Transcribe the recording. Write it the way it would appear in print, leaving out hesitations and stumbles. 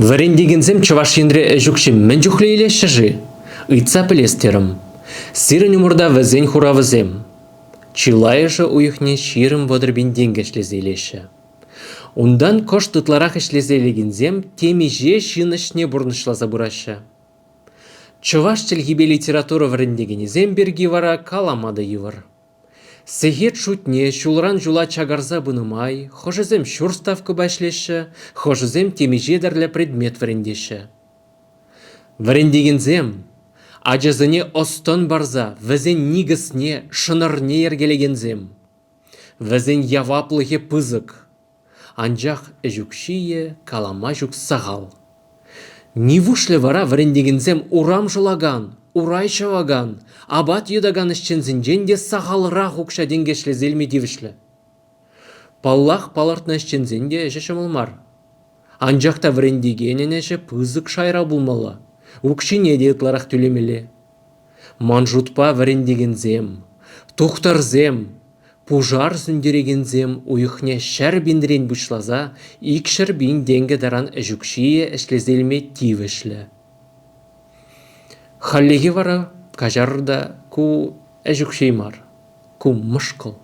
Варендигензем чуваш ендре жүкші мен жүхлейле шыжы. Ыйтса пілестерім. Сирін умырда візен хуравызем. Чилайыжы уйықне ширым водырбин денгешлезейлеші. Ундан кош тұтларақ ішлезейлегензем темеже жинышне бұрнышлаза бұрашы. Чуваш тілгебе литература варендигенезем берги вара каламады евар. Сехет шутне шулран жула чагарза бынымай, хожызем шурставкы башлеші, хожызем темежедерлі предмет варендеші. Варендигензем, ажазыне остон барза, візен нигісне, шынырне ергелегензем. Візен яваплығы пызык, анжақ жүкшие калама жүк сағал. Нивушле вара варендигензем урам жулаган, урай чаваган, абат юдаган ішчензінжен де сағалырақ ұқша денгешлі зелме девішлі. Паллах палартна ішчензен де әші шымылмар. Анжақта варендигенен әші пызык шайра бұлмалы, ұқшине де ұтларақ түлемелі. Манжутпа варендигензем, тұқтарзем, пужар сүндерегензем уйықне шәр біндірен бұшлаза, икшір бін денге даран жүкшие әшлезелме тивішлі. Халлеге вара кажарда ку әжүкшеймар, ку мышқыл.